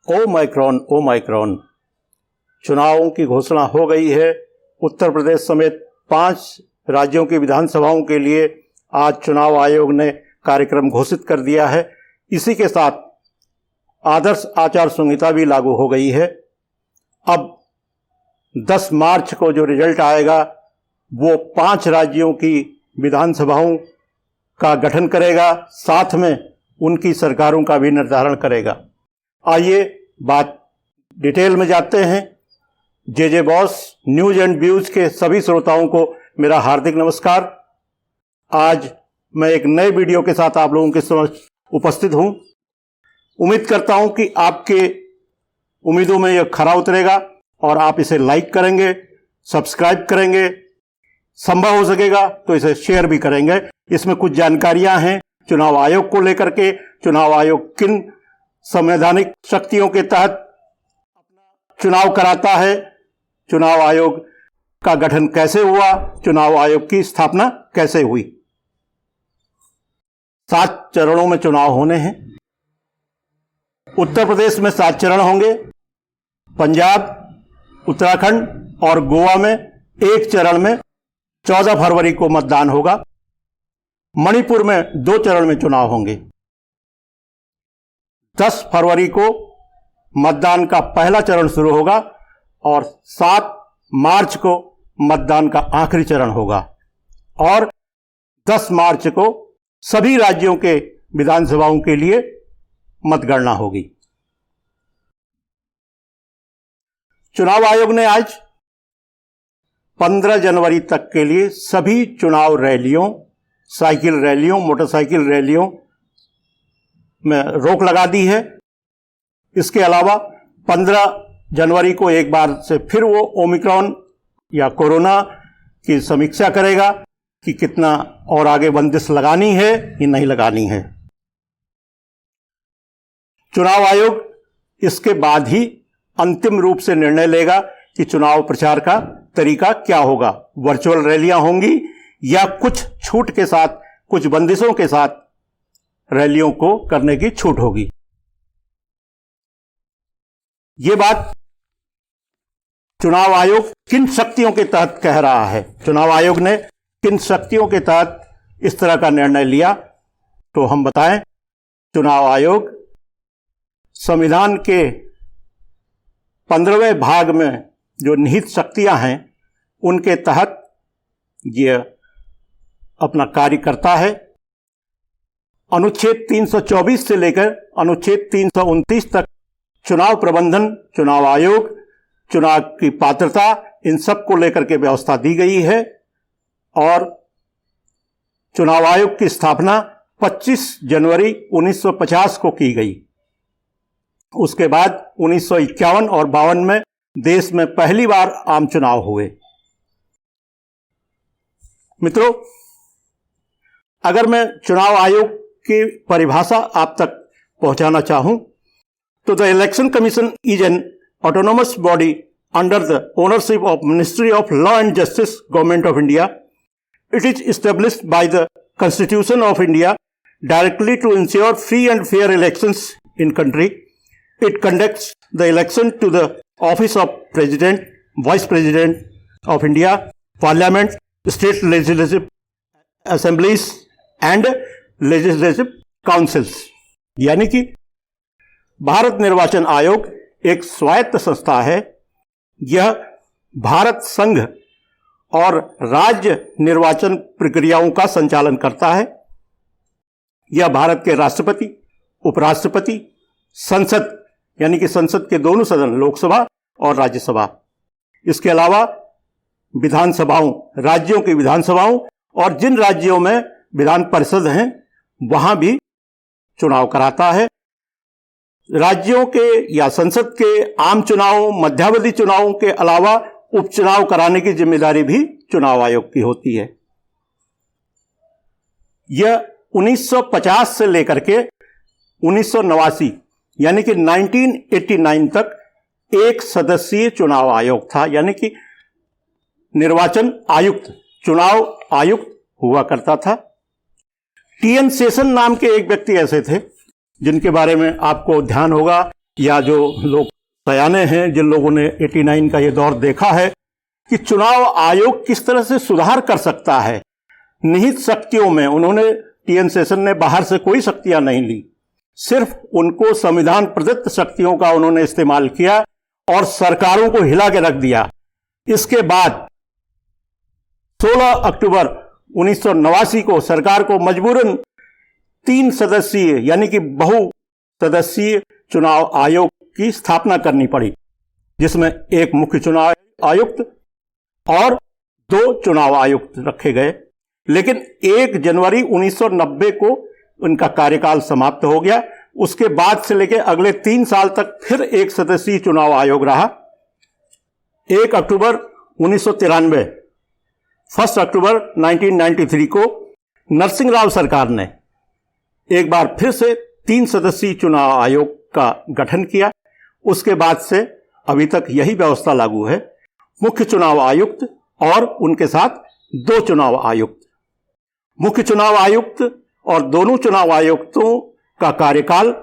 ओ micron चुनावों की घोषणा हो गई है। उत्तर प्रदेश समेत 5 राज्यों की विधानसभाओं के लिए आज चुनाव आयोग ने कार्यक्रम घोषित कर दिया है। इसी के साथ आदर्श आचार संहिता भी लागू हो गई है। अब 10 मार्च को जो रिजल्ट आएगा वो 5 राज्यों की विधानसभाओं का गठन करेगा, साथ में उनकी सरकारों का भी निर्धारण करेगा। आइए बात डिटेल में जाते हैं। जे बॉस न्यूज एंड व्यूज के सभी श्रोताओं को मेरा हार्दिक नमस्कार। आज मैं एक नए वीडियो के साथ आप लोगों के समक्ष उपस्थित हूं। उम्मीद करता हूं कि आपके उम्मीदों में यह खरा उतरेगा और आप इसे लाइक करेंगे, सब्सक्राइब करेंगे, संभव हो सकेगा तो इसे शेयर भी करेंगे। इसमें कुछ जानकारियां हैं चुनाव आयोग को लेकर के। चुनाव आयोग किन संवैधानिक शक्तियों के तहत चुनाव कराता है, चुनाव आयोग का गठन कैसे हुआ, चुनाव आयोग की स्थापना कैसे हुई। 7 चरणों में चुनाव होने हैं। उत्तर प्रदेश में 7 चरण होंगे। पंजाब, उत्तराखंड और गोवा में 1 चरण में 14 फरवरी को मतदान होगा। मणिपुर में 2 चरण में चुनाव होंगे। 10 फरवरी को मतदान का पहला चरण शुरू होगा और 7 मार्च को मतदान का आखिरी चरण होगा और 10 मार्च को सभी राज्यों के विधानसभाओं के लिए मतगणना होगी। चुनाव आयोग ने आज 15 जनवरी तक के लिए सभी चुनाव रैलियों, साइकिल रैलियों, मोटरसाइकिल रैलियों में रोक लगा दी है। इसके अलावा 15 जनवरी को एक बार से फिर वो ओमिक्रॉन या कोरोना की समीक्षा करेगा कि कितना और आगे बंदिश लगानी है या नहीं लगानी है। चुनाव आयोग इसके बाद ही अंतिम रूप से निर्णय लेगा कि चुनाव प्रचार का तरीका क्या होगा। वर्चुअल रैलियां होंगी या कुछ छूट के साथ, कुछ बंदिशों के साथ रैलियों को करने की छूट होगी। ये बात चुनाव आयोग किन शक्तियों के तहत कह रहा है, चुनाव आयोग ने किन शक्तियों के तहत इस तरह का निर्णय लिया, तो हम बताएं। चुनाव आयोग संविधान के 15वें भाग में जो निहित शक्तियां हैं उनके तहत यह अपना कार्य करता है। अनुच्छेद 324 से लेकर अनुच्छेद 329 तक चुनाव प्रबंधन, चुनाव आयोग, चुनाव की पात्रता, इन सब को लेकर के व्यवस्था दी गई है और चुनाव आयोग की स्थापना 25 जनवरी 1950 को की गई। उसके बाद 1951 और 52 में देश में पहली बार आम चुनाव हुए। मित्रों, अगर मैं चुनाव आयोग की परिभाषा आप तक पहुंचाना चाहूं तो the election commission is an autonomous body under the ownership of ministry of law and justice, government of India. It is established by the Constitution of India directly to ensure free and fair elections in country. It conducts the election to the office of President, Vice President of India, Parliament, State Legislative Assemblies and Legislative Councils. यानी कि भारत निर्वाचन आयोग एक स्वायत्त संस्था है। यह भारत संघ और राज्य निर्वाचन प्रक्रियाओं का संचालन करता है। यह भारत के राष्ट्रपति, उपराष्ट्रपति, संसद यानी कि संसद के दोनों सदन, लोकसभा और राज्यसभा, इसके अलावा विधानसभाओं, राज्यों की विधानसभाओं और जिन राज्यों में विधान परिषद हैं वहां भी चुनाव कराता है। राज्यों के या संसद के आम चुनावों, मध्यावधि चुनावों के अलावा उपचुनाव कराने की जिम्मेदारी भी चुनाव आयोग की होती है। यह 1950 से लेकर के 1989 यानी कि 1989 तक एक सदस्यीय चुनाव आयोग था, यानी कि निर्वाचन आयुक्त, चुनाव आयुक्त हुआ करता था। टी.एन. शेषन नाम के एक व्यक्ति ऐसे थे जिनके बारे में आपको ध्यान होगा या जो लोग सयाने हैं, जिन लोगों ने 89 का ये दौर देखा है कि चुनाव आयोग किस तरह से सुधार कर सकता है। निहित शक्तियों में उन्होंने, टीएन शेषन ने बाहर से कोई शक्तियां नहीं ली, सिर्फ उनको संविधान प्रदत्त शक्तियों का उन्होंने इस्तेमाल किया और सरकारों को हिला के रख दिया। इसके बाद 16 अक्टूबर 1989 को सरकार को मजबूरन 3 सदस्यीय यानी कि बहु सदस्यीय चुनाव आयोग की स्थापना करनी पड़ी, जिसमें एक मुख्य चुनाव आयुक्त और 2 चुनाव आयुक्त रखे गए। लेकिन 1 जनवरी 1990 को उनका कार्यकाल समाप्त हो गया। उसके बाद से लेकर अगले 3 साल तक फिर 1 सदस्यीय चुनाव आयोग रहा। 1 अक्टूबर 1993, 1 अक्टूबर 1993 को नरसिंह राव सरकार ने एक बार फिर से 3 सदस्यीय चुनाव आयोग का गठन किया। उसके बाद से अभी तक यही व्यवस्था लागू है, मुख्य चुनाव आयुक्त और उनके साथ 2 चुनाव आयुक्त। मुख्य चुनाव आयुक्त और दोनों चुनाव आयुक्तों का कार्यकाल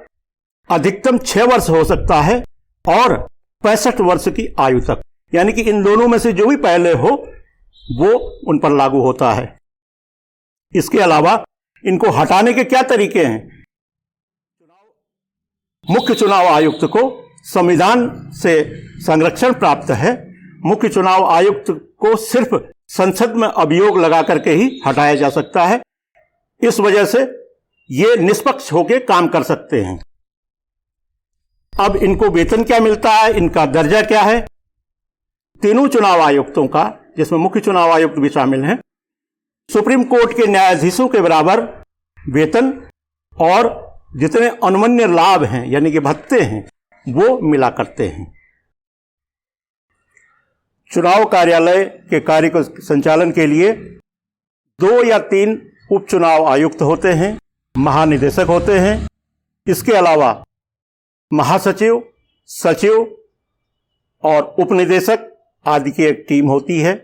अधिकतम 6 वर्ष हो सकता है और 65 वर्ष की आयु तक, यानी कि इन दोनों में से जो भी पहले हो वो उन पर लागू होता है। इसके अलावा इनको हटाने के क्या तरीके हैं? मुख्य चुनाव आयुक्त को संविधान से संरक्षण प्राप्त है। मुख्य चुनाव आयुक्त को सिर्फ संसद में अभियोग लगा करके ही हटाया जा सकता है। इस वजह से ये निष्पक्ष होकर काम कर सकते हैं। अब इनको वेतन क्या मिलता है, इनका दर्जा क्या है? तीनों चुनाव आयुक्तों का, जिसमें मुख्य चुनाव आयुक्त भी शामिल हैं, सुप्रीम कोर्ट के न्यायाधीशों के बराबर वेतन और जितने अनुमन्य लाभ हैं यानी कि भत्ते हैं वो मिला करते हैं। चुनाव कार्यालय के कार्य को संचालन के लिए 2 या 3 उपचुनाव आयुक्त होते हैं, महानिदेशक होते हैं। इसके अलावा महासचिव, सचिव और उपनिदेशक आदि की एक टीम होती है।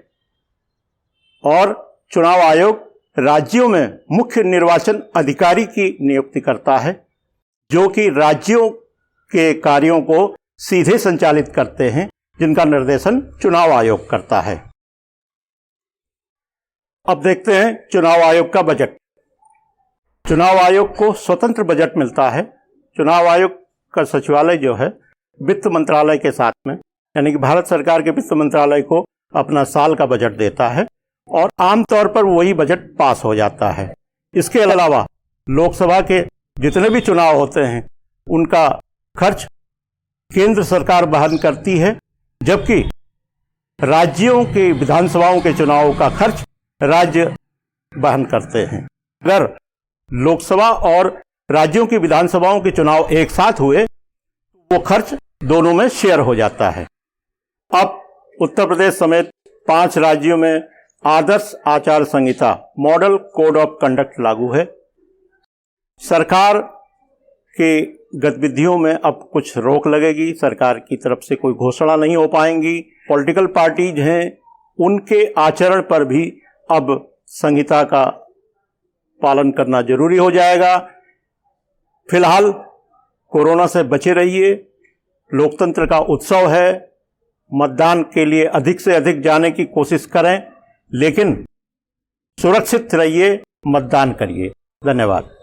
और चुनाव आयोग राज्यों में मुख्य निर्वाचन अधिकारी की नियुक्ति करता है, जो कि राज्यों के कार्यों को सीधे संचालित करते हैं, जिनका निर्देशन चुनाव आयोग करता है। अब देखते हैं चुनाव आयोग का बजट। चुनाव आयोग को स्वतंत्र बजट मिलता है। चुनाव आयोग का सचिवालय जो है वित्त मंत्रालय के साथ में, यानी कि भारत सरकार के वित्त मंत्रालय को अपना साल का बजट देता है और आमतौर पर वही बजट पास हो जाता है। इसके अलावा लोकसभा के जितने भी चुनाव होते हैं उनका खर्च केंद्र सरकार वहन करती है, जबकि राज्यों के विधानसभाओं के चुनाव का खर्च राज्य वहन करते हैं। अगर लोकसभा और राज्यों की विधानसभाओं के चुनाव एक साथ हुए तो वो खर्च दोनों में शेयर हो जाता है। अब उत्तर प्रदेश समेत 5 राज्यों में आदर्श आचार संहिता, मॉडल कोड ऑफ कंडक्ट लागू है। सरकार के गतिविधियों में अब कुछ रोक लगेगी, सरकार की तरफ से कोई घोषणा नहीं हो पाएंगी। पॉलिटिकल पार्टीज हैं उनके आचरण पर भी अब संहिता का पालन करना जरूरी हो जाएगा। फिलहाल कोरोना से बचे रहिए, लोकतंत्र का उत्सव है, मतदान के लिए अधिक से अधिक जाने की कोशिश करें, लेकिन सुरक्षित रहिए, मतदान करिए। धन्यवाद।